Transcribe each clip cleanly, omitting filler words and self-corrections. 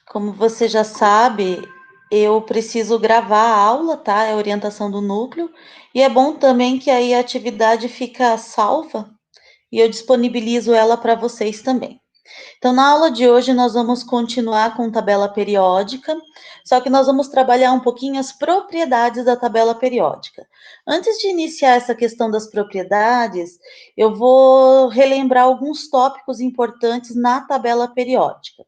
Como você já sabe, eu preciso gravar a aula, tá? É a orientação do núcleo. E é bom também que aí a atividade fica salva e eu disponibilizo ela para vocês também. Então, na aula de hoje, nós vamos continuar com tabela periódica, só que nós vamos trabalhar um pouquinho as propriedades da tabela periódica. Antes de iniciar essa questão das propriedades, eu vou relembrar alguns tópicos importantes na tabela periódica.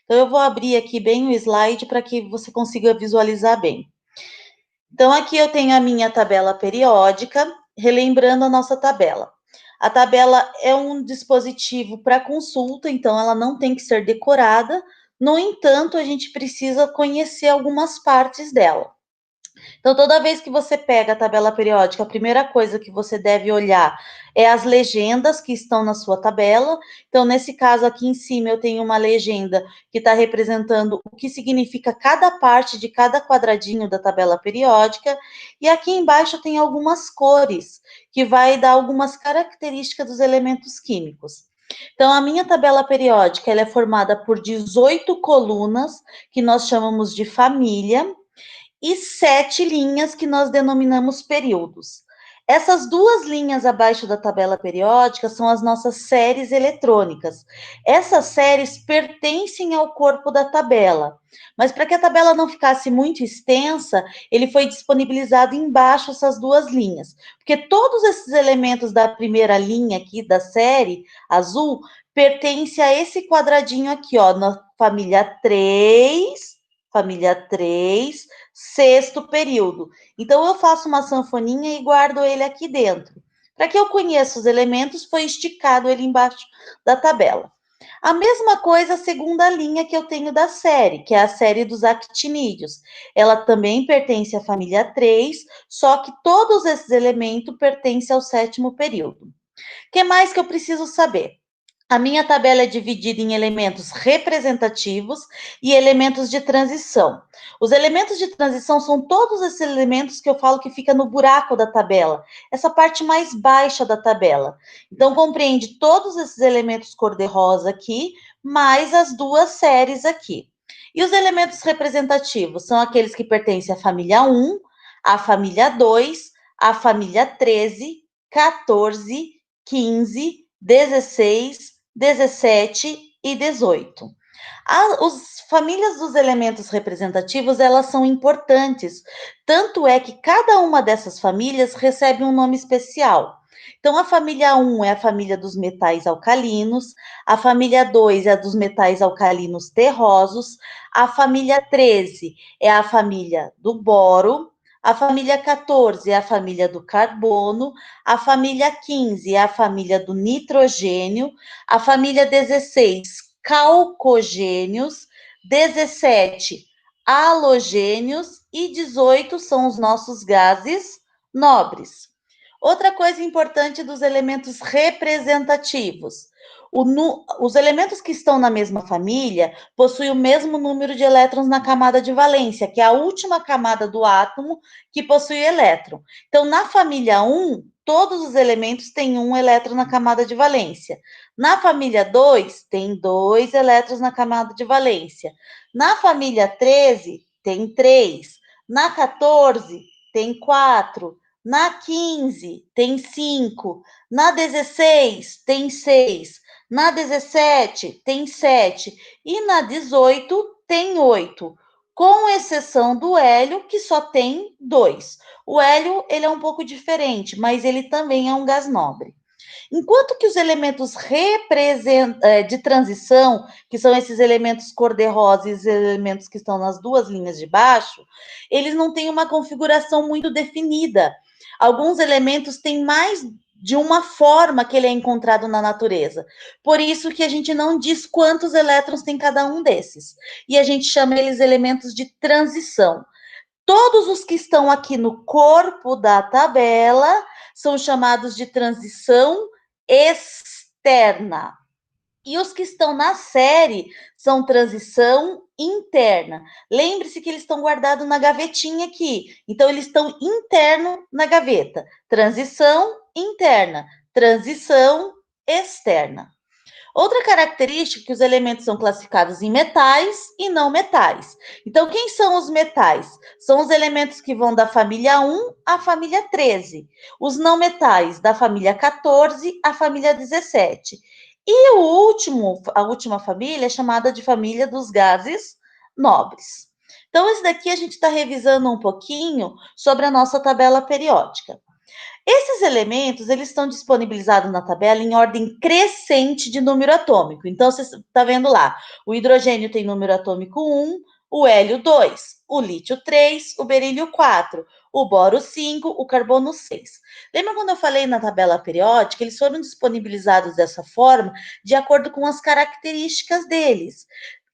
Então, eu vou abrir aqui bem o slide para que você consiga visualizar bem. Então, aqui eu tenho a minha tabela periódica, relembrando a nossa tabela. A tabela é um dispositivo para consulta, então ela não tem que ser decorada. No entanto, a gente precisa conhecer algumas partes dela. Então, toda vez que você pega a tabela periódica, a primeira coisa que você deve olhar é as legendas que estão na sua tabela. Então, nesse caso aqui em cima, eu tenho uma legenda que está representando o que significa cada parte de cada quadradinho da tabela periódica. E aqui embaixo tem algumas cores, que vai dar algumas características dos elementos químicos. Então, a minha tabela periódica ela é formada por 18 colunas, que nós chamamos de família, e 7 linhas que nós denominamos períodos. Essas duas linhas abaixo da tabela periódica são as nossas séries eletrônicas. Essas séries pertencem ao corpo da tabela, mas para que a tabela não ficasse muito extensa, ele foi disponibilizado embaixo essas duas linhas, porque todos esses elementos da primeira linha aqui da série azul pertencem a esse quadradinho aqui, ó, na família 3, sexto período. Então, eu faço uma sanfoninha e guardo ele aqui dentro. Para que eu conheça os elementos, foi esticado ele embaixo da tabela. A mesma coisa a segunda linha que eu tenho da série, que é a série dos actinídeos. Ela também pertence à família 3, só que todos esses elementos pertencem ao sétimo período. O que mais que eu preciso saber? A minha tabela é dividida em elementos representativos e elementos de transição. Os elementos de transição são todos esses elementos que eu falo que fica no buraco da tabela, essa parte mais baixa da tabela. Então, compreende todos esses elementos cor-de-rosa aqui, mais as duas séries aqui. E os elementos representativos são aqueles que pertencem à família 1, à família 2, à família 13, 14, 15, 16, 17 e 18. As famílias dos elementos representativos, elas são importantes, tanto é que cada uma dessas famílias recebe um nome especial. Então, a família 1 é a família dos metais alcalinos, a família 2 é a dos metais alcalinos terrosos, a família 13 é a família do boro, a família 14 é a família do carbono, a família 15 é a família do nitrogênio, a família 16, calcogênios, 17, halogênios e 18 são os nossos gases nobres. Outra coisa importante dos elementos representativos. Os elementos que estão na mesma família possuem o mesmo número de elétrons na camada de valência, que é a última camada do átomo que possui elétron. Então, na família 1, todos os elementos têm um elétron na camada de valência. Na família 2, tem 2 elétrons na camada de valência. Na família 13, tem 3. Na 14, tem 4. Na 15, tem 5. Na 16, tem 6. Na 17, tem 7. E na 18, tem 8. Com exceção do hélio, que só tem 2. O hélio, ele é um pouco diferente, mas ele também é um gás nobre. Enquanto que os elementos de transição, que são esses elementos cor-de-rosa e os elementos que estão nas duas linhas de baixo, eles não têm uma configuração muito definida. Alguns elementos têm mais de uma forma que ele é encontrado na natureza. Por isso que a gente não diz quantos elétrons tem cada um desses. E a gente chama eles elementos de transição. Todos os que estão aqui no corpo da tabela são chamados de transição externa. E os que estão na série são transição interna. Lembre-se que eles estão guardados na gavetinha aqui. Então, eles estão interno na gaveta. Transição interna, transição externa. Outra característica é que os elementos são classificados em metais e não metais. Então, quem são os metais? São os elementos que vão da família 1 à família 13. Os não metais, da família 14 à família 17. E a última família é chamada de família dos gases nobres. Então, esse daqui a gente está revisando um pouquinho sobre a nossa tabela periódica. Esses elementos, eles estão disponibilizados na tabela em ordem crescente de número atômico. Então, você está vendo lá, o hidrogênio tem número atômico 1, o hélio 2, o lítio 3, o berílio 4, o boro 5, o carbono 6. Lembra quando eu falei na tabela periódica? Eles foram disponibilizados dessa forma de acordo com as características deles.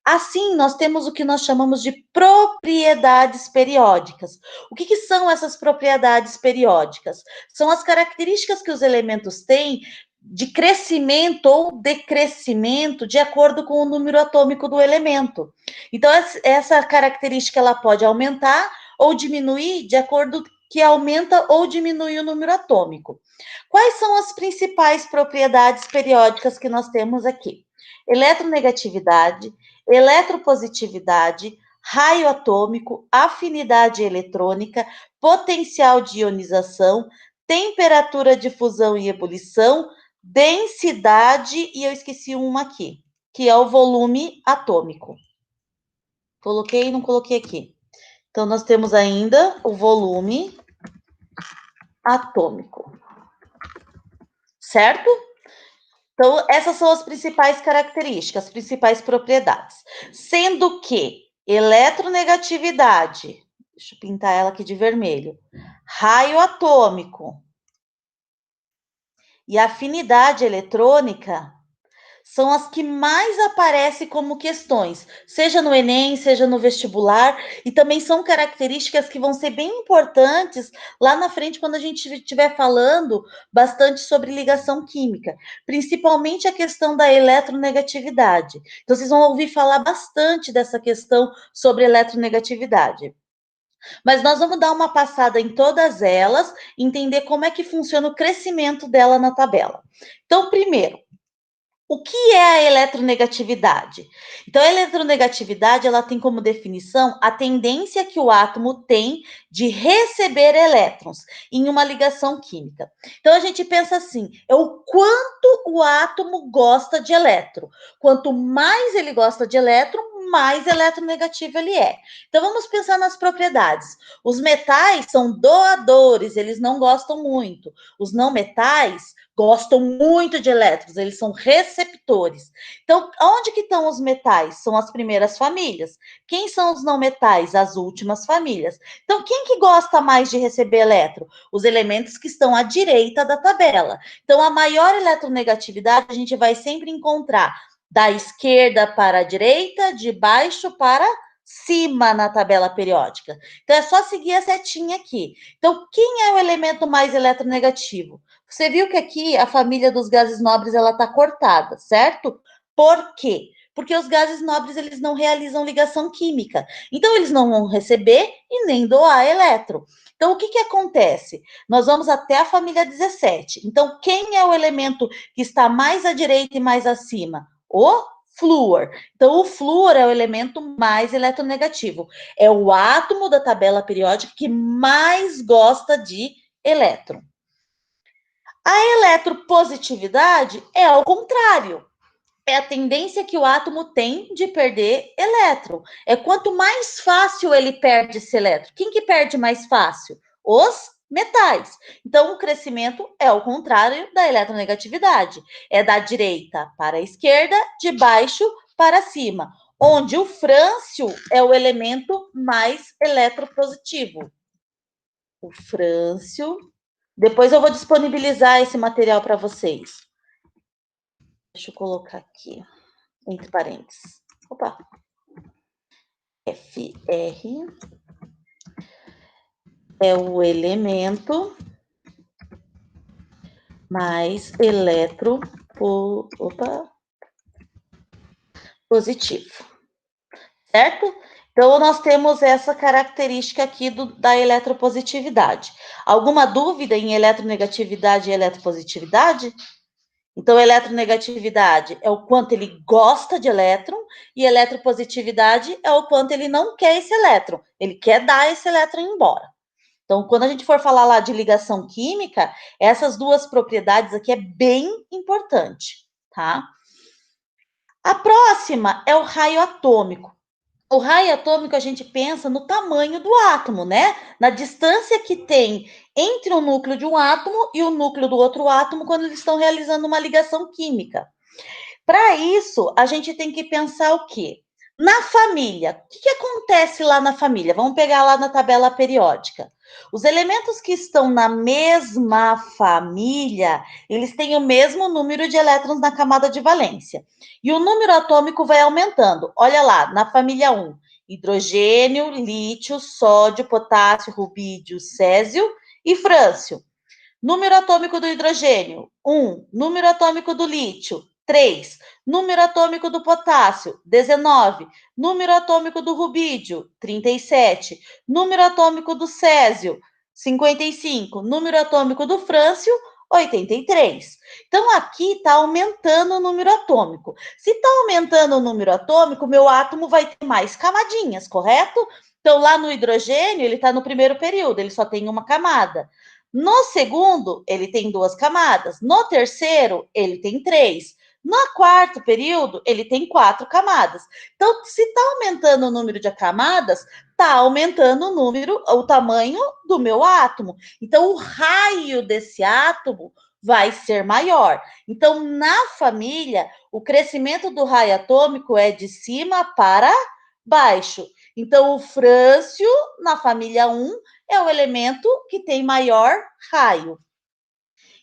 Assim, nós temos o que nós chamamos de propriedades periódicas. O que são essas propriedades periódicas? São as características que os elementos têm de crescimento ou decrescimento de acordo com o número atômico do elemento. Então, essa característica ela pode aumentar ou diminuir de acordo que aumenta ou diminui o número atômico. Quais são as principais propriedades periódicas que nós temos aqui? Eletronegatividade, eletropositividade, raio atômico, afinidade eletrônica, potencial de ionização, temperatura de fusão e ebulição, densidade, e eu esqueci uma aqui, que é o volume atômico. Coloquei e não coloquei aqui. Então, nós temos ainda o volume atômico. Certo? Então, essas são as principais características, as principais propriedades. Sendo que eletronegatividade, deixa eu pintar ela aqui de vermelho, raio atômico e afinidade eletrônica são as que mais aparecem como questões, seja no Enem, seja no vestibular, e também são características que vão ser bem importantes lá na frente, quando a gente estiver falando bastante sobre ligação química, principalmente a questão da eletronegatividade. Então, vocês vão ouvir falar bastante dessa questão sobre eletronegatividade. Mas nós vamos dar uma passada em todas elas, entender como é que funciona o crescimento dela na tabela. Então, primeiro, o que é a eletronegatividade? Então, a eletronegatividade, ela tem como definição a tendência que o átomo tem de receber elétrons em uma ligação química. Então, a gente pensa assim, é o quanto o átomo gosta de elétron. Quanto mais ele gosta de elétron, mais eletronegativo ele é. Então, vamos pensar nas propriedades. Os metais são doadores, eles não gostam muito. Os não metais gostam muito de elétrons, eles são receptores. Então, onde que estão os metais? São as primeiras famílias. Quem são os não metais? As últimas famílias. Então, quem que gosta mais de receber elétron? Os elementos que estão à direita da tabela. Então, a maior eletronegatividade a gente vai sempre encontrar da esquerda para a direita, de baixo para cima na tabela periódica. Então, é só seguir a setinha aqui. Então, quem é o elemento mais eletronegativo? Você viu que aqui a família dos gases nobres ela está cortada, certo? Por quê? Porque os gases nobres eles não realizam ligação química. Então, eles não vão receber e nem doar elétron. Então, o que acontece? Nós vamos até a família 17. Então, quem é o elemento que está mais à direita e mais acima? O flúor. Então, o flúor é o elemento mais eletronegativo. É o átomo da tabela periódica que mais gosta de elétron. A eletropositividade é ao contrário. É a tendência que o átomo tem de perder elétron. É quanto mais fácil ele perde esse elétron. Quem que perde mais fácil? Os metais. Então, o crescimento é ao contrário da eletronegatividade. É da direita para a esquerda, de baixo para cima. Onde o frâncio é o elemento mais eletropositivo. O frâncio. Depois eu vou disponibilizar esse material para vocês. Deixa eu colocar aqui, entre parênteses. Opa. FR é o elemento mais positivo. Certo? Então, nós temos essa característica aqui da eletropositividade. Alguma dúvida em eletronegatividade e eletropositividade? Então, eletronegatividade é o quanto ele gosta de elétron, e eletropositividade é o quanto ele não quer esse elétron, ele quer dar esse elétron embora. Então, quando a gente for falar lá de ligação química, essas duas propriedades aqui é bem importante, tá? A próxima é o raio atômico. O raio atômico, a gente pensa no tamanho do átomo, né? Na distância que tem entre o núcleo de um átomo e o núcleo do outro átomo quando eles estão realizando uma ligação química. Para isso, a gente tem que pensar o quê? Na família, o que acontece lá na família? Vamos pegar lá na tabela periódica. Os elementos que estão na mesma família, eles têm o mesmo número de elétrons na camada de valência. E o número atômico vai aumentando. Olha lá, na família 1, hidrogênio, lítio, sódio, potássio, rubídio, césio e frâncio. Número atômico do hidrogênio, 1. Número atômico do lítio, 3. Número atômico do potássio, 19. Número atômico do rubídio, 37. Número atômico do césio, 55. Número atômico do frâncio, 83. Então, aqui está aumentando o número atômico. Se está aumentando o número atômico, meu átomo vai ter mais camadinhas, correto? Então, lá no hidrogênio, ele está no primeiro período, ele só tem uma camada. No segundo, ele tem duas camadas. No terceiro, ele tem três. No quarto período, ele tem quatro camadas. Então, se está aumentando o número de camadas, está aumentando o tamanho do meu átomo. Então, o raio desse átomo vai ser maior. Então, na família, o crescimento do raio atômico é de cima para baixo. Então, o frâncio, na família 1, é o elemento que tem maior raio.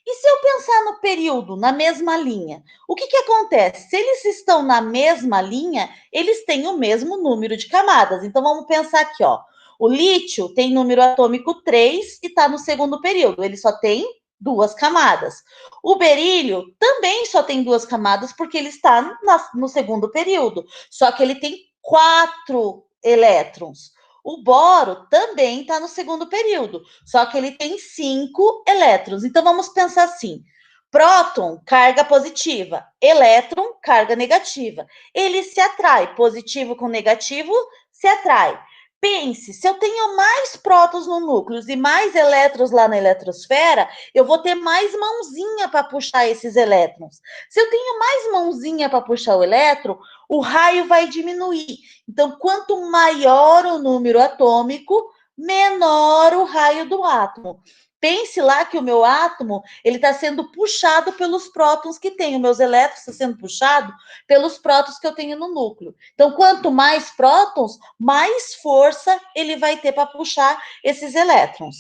E se eu pensar no período, na mesma linha, o que acontece? Se eles estão na mesma linha, eles têm o mesmo número de camadas. Então, vamos pensar aqui, ó. O lítio tem número atômico 3 e está no segundo período. Ele só tem duas camadas. O berílio também só tem duas camadas porque ele está no segundo período. Só que ele tem 4 elétrons. O boro também está no segundo período, só que ele tem 5 elétrons. Então vamos pensar assim: próton, carga positiva, elétron, carga negativa. Ele se atrai, positivo com negativo se atrai. Pense, se eu tenho mais prótons no núcleo e mais elétrons lá na eletrosfera, eu vou ter mais mãozinha para puxar esses elétrons. Se eu tenho mais mãozinha para puxar o elétron, o raio vai diminuir. Então, quanto maior o número atômico, menor o raio do átomo. Pense lá que o meu átomo ele está sendo puxado pelos prótons que tem, os meus elétrons estão sendo puxados pelos prótons que eu tenho no núcleo. Então, quanto mais prótons, mais força ele vai ter para puxar esses elétrons.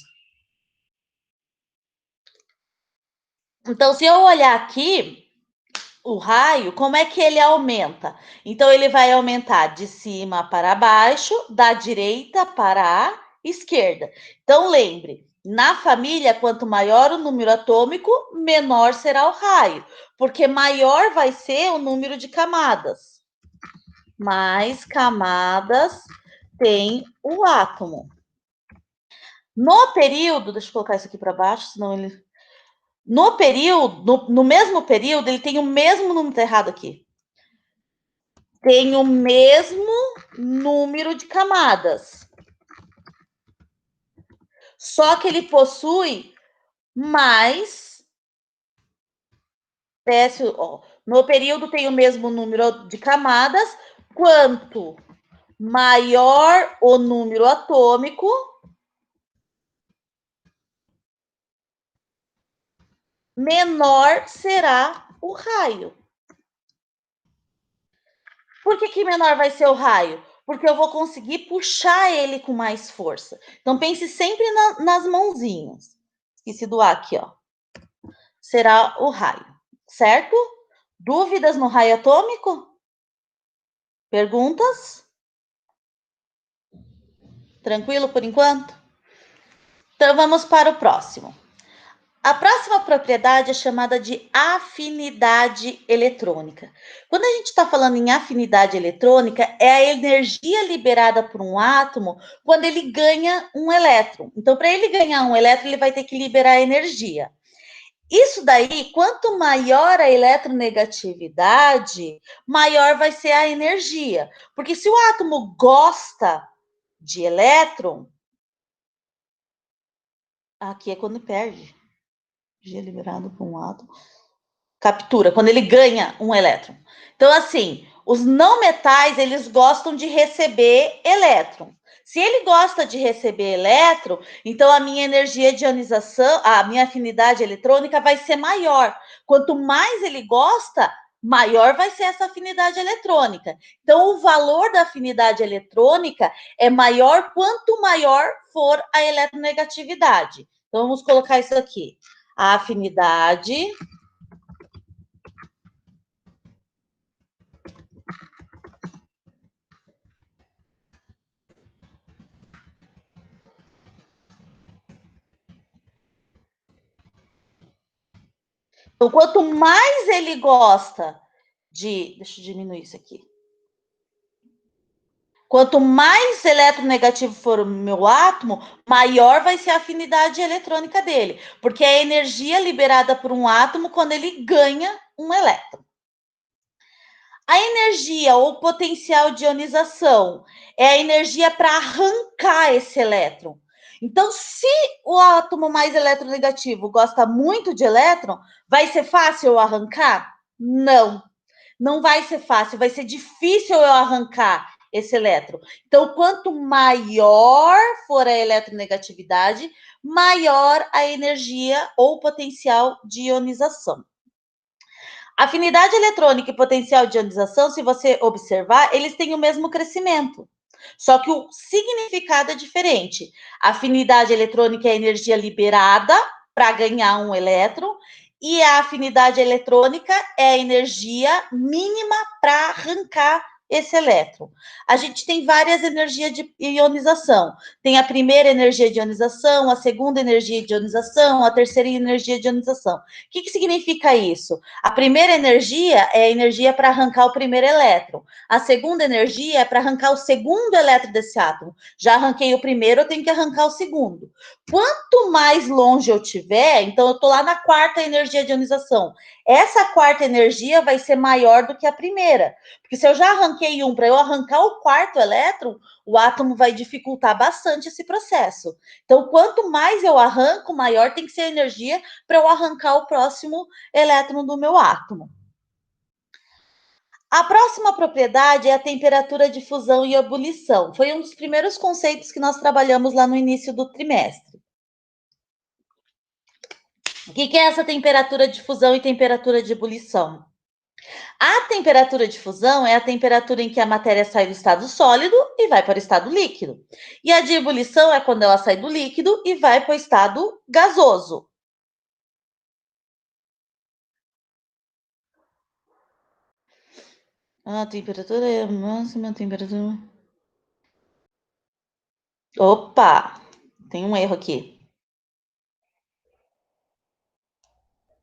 Então, se eu olhar aqui, o raio, como é que ele aumenta? Então, ele vai aumentar de cima para baixo, da direita para a esquerda. Então, lembre, na família, quanto maior o número atômico, menor será o raio, porque maior vai ser o número de camadas. Mais camadas tem o átomo. No período, deixa eu colocar isso aqui para baixo, senão ele. No período, no mesmo período, ele tem o mesmo número, tá errado aqui. Tem o mesmo número de camadas. Só que ele possui mais. No período tem o mesmo número de camadas. Quanto maior o número atômico, menor será o raio. Por que menor vai ser o raio? Porque eu vou conseguir puxar ele com mais força. Então, pense sempre nas mãozinhas. Esqueci do A aqui, ó. Será o raio, certo? Dúvidas no raio atômico? Perguntas? Tranquilo por enquanto? Então, vamos para o próximo. A próxima propriedade é chamada de afinidade eletrônica. Quando a gente está falando em afinidade eletrônica, é a energia liberada por um átomo quando ele ganha um elétron. Então, para ele ganhar um elétron, ele vai ter que liberar energia. Isso daí, quanto maior a eletronegatividade, maior vai ser a energia. Porque se o átomo gosta de elétron, aqui é quando perde. Energia liberada por um átomo. Captura, quando ele ganha um elétron. Então, assim, os não metais, eles gostam de receber elétron. Se ele gosta de receber elétron, então a minha energia de ionização, a minha afinidade eletrônica vai ser maior. Quanto mais ele gosta, maior vai ser essa afinidade eletrônica. Então, o valor da afinidade eletrônica é maior quanto maior for a eletronegatividade. Então, vamos colocar isso aqui. A afinidade então, quanto mais ele gosta de. Deixa eu diminuir isso aqui. Quanto mais eletronegativo for o meu átomo, maior vai ser a afinidade eletrônica dele, porque é a energia liberada por um átomo quando ele ganha um elétron. A energia ou potencial de ionização é a energia para arrancar esse elétron. Então, se o átomo mais eletronegativo gosta muito de elétron, vai ser fácil eu arrancar? Não. Não vai ser fácil, vai ser difícil eu arrancar esse elétron. Então, quanto maior for a eletronegatividade, maior a energia ou potencial de ionização. Afinidade eletrônica e potencial de ionização, se você observar, eles têm o mesmo crescimento. Só que o significado é diferente. A afinidade eletrônica é a energia liberada para ganhar um elétron, e a afinidade eletrônica é a energia mínima para arrancar esse elétron. A gente tem várias energias de ionização. Tem a primeira energia de ionização, a segunda energia de ionização, a terceira energia de ionização. O que significa isso? A primeira energia é a energia para arrancar o primeiro elétron. A segunda energia é para arrancar o segundo elétron desse átomo. Já arranquei o primeiro, eu tenho que arrancar o segundo. Quanto mais longe eu tiver, então eu estou lá na quarta energia de ionização. Essa quarta energia vai ser maior do que a primeira. Porque se eu já arranquei um, para eu arrancar o quarto elétron, o átomo vai dificultar bastante esse processo. Então, quanto mais eu arranco, maior tem que ser a energia para eu arrancar o próximo elétron do meu átomo. A próxima propriedade é a temperatura de fusão e ebulição. Foi um dos primeiros conceitos que nós trabalhamos lá no início do trimestre. O que é essa temperatura de fusão e temperatura de ebulição? A temperatura de fusão é a temperatura em que a matéria sai do estado sólido e vai para o estado líquido. E a de ebulição é quando ela sai do líquido e vai para o estado gasoso. A temperatura é a máxima temperatura. Opa! Tem um erro aqui.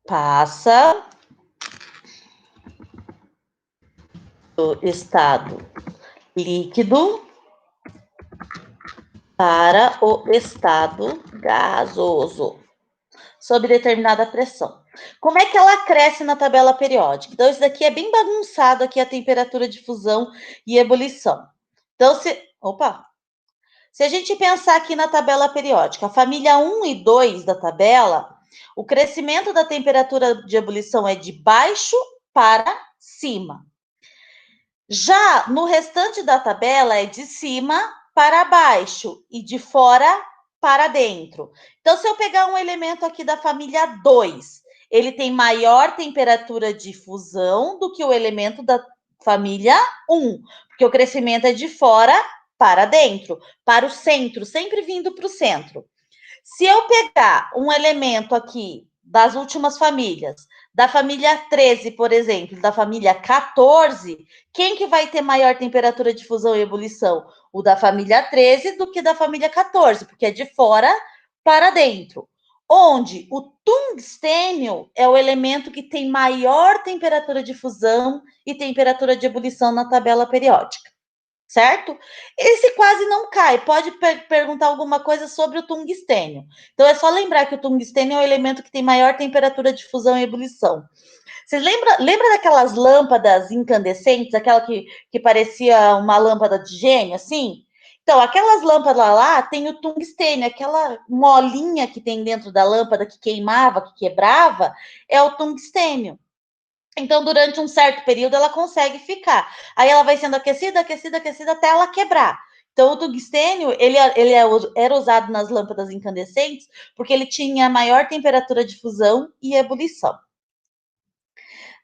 Passa do estado líquido para o estado gasoso, sob determinada pressão. Como é que ela cresce na tabela periódica? Então, isso daqui é bem bagunçado aqui, a temperatura de fusão e ebulição. Então, se a gente pensar aqui na tabela periódica, a família 1 e 2 da tabela, o crescimento da temperatura de ebulição é de baixo para cima. Já no restante da tabela é de cima para baixo e de fora para dentro. Então, se eu pegar um elemento aqui da família 2, ele tem maior temperatura de fusão do que o elemento da família 1, porque o crescimento é de fora para dentro, para o centro, sempre vindo para o centro. Se eu pegar um elemento aqui das últimas famílias, da família 13, por exemplo, da família 14, quem que vai ter maior temperatura de fusão e ebulição? O da família 13 do que da família 14, porque é de fora para dentro. Onde o tungstênio é o elemento que tem maior temperatura de fusão e temperatura de ebulição na tabela periódica. certo? Esse quase não cai. Pode perguntar alguma coisa sobre o tungstênio. Então, é só lembrar que o tungstênio é o elemento que tem maior temperatura de fusão e ebulição. Vocês lembra daquelas lâmpadas incandescentes, aquela que parecia uma lâmpada de gênio, assim? Então, aquelas lâmpadas lá tem o tungstênio, aquela molinha que tem dentro da lâmpada que queimava, que quebrava, é o tungstênio. Então, durante um certo período, ela consegue ficar. Aí ela vai sendo aquecida, aquecida, aquecida até ela quebrar. Então, o tungstênio, era usado nas lâmpadas incandescentes porque ele tinha maior temperatura de fusão e ebulição.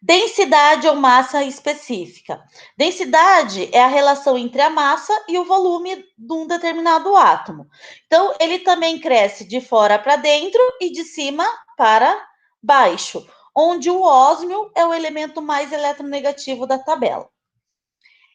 Densidade ou massa específica. Densidade é a relação entre a massa e o volume de um determinado átomo. Então, ele também cresce de fora para dentro e de cima para baixo, onde o ósmio é o elemento mais eletronegativo da tabela.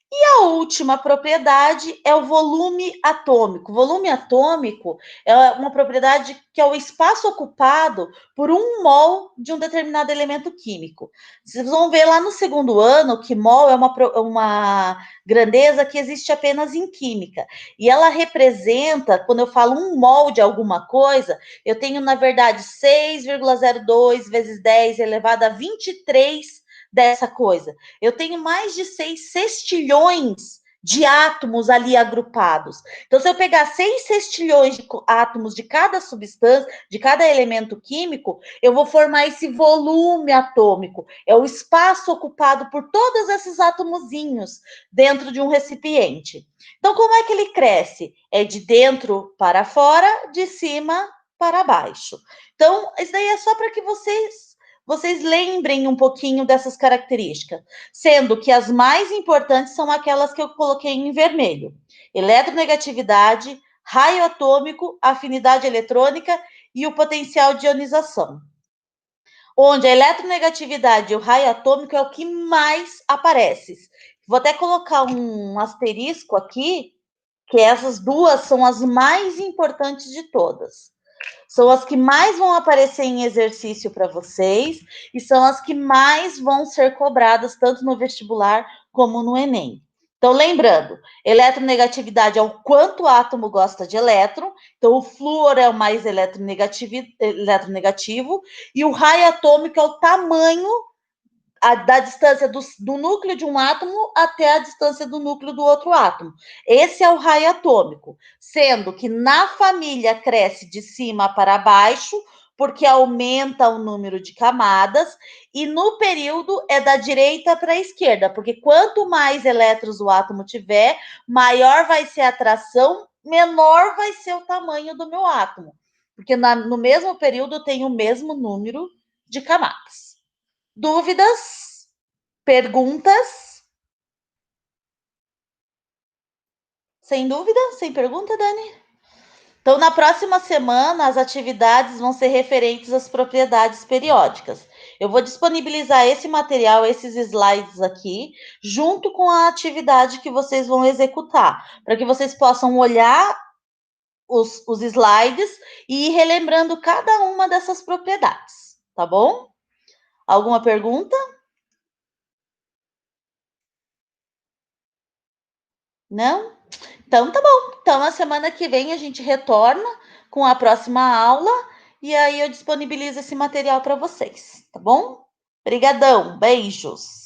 E a última propriedade é o volume atômico. O volume atômico é uma propriedade que é o espaço ocupado por 1 mol de um determinado elemento químico. Vocês vão ver lá no segundo ano que mol é uma grandeza que existe apenas em química. E ela representa, quando eu falo 1 mol de alguma coisa, eu tenho, na verdade, 6,02 vezes 10 elevado a 23 dessa coisa. Eu tenho mais de 6 sextilhões de átomos ali agrupados. Então, se eu pegar 6 sextilhões de átomos de cada substância, de cada elemento químico, eu vou formar esse volume atômico. É o espaço ocupado por todos esses atomozinhos dentro de um recipiente. Então, como é que ele cresce? É de dentro para fora, de cima para baixo. Então, isso daí é só para que vocês lembrem um pouquinho dessas características, sendo que as mais importantes são aquelas que eu coloquei em vermelho: eletronegatividade, raio atômico, afinidade eletrônica e o potencial de ionização. Onde a eletronegatividade e o raio atômico é o que mais aparece. Vou até colocar um asterisco aqui, que essas duas são as mais importantes de todas. São as que mais vão aparecer em exercício para vocês e são as que mais vão ser cobradas tanto no vestibular como no Enem. Então, lembrando, eletronegatividade é o quanto o átomo gosta de elétron, então o flúor é o mais eletronegativo, e o raio atômico é o tamanho da distância do núcleo de um átomo até a distância do núcleo do outro átomo. Esse é o raio atômico, sendo que na família cresce de cima para baixo, porque aumenta o número de camadas, e no período é da direita para a esquerda, porque quanto mais elétrons o átomo tiver, maior vai ser a atração, menor vai ser o tamanho do meu átomo, porque no mesmo período tem o mesmo número de camadas. Dúvidas? Perguntas? Sem dúvida? Sem pergunta, Dani? Então, na próxima semana, as atividades vão ser referentes às propriedades periódicas. Eu vou disponibilizar esse material, esses slides aqui, junto com a atividade que vocês vão executar, para que vocês possam olhar os slides e ir relembrando cada uma dessas propriedades, tá bom? Alguma pergunta? Não? Então, tá bom. Então, a semana que vem a gente retorna com a próxima aula e aí eu disponibilizo esse material para vocês, tá bom? Obrigadão, beijos.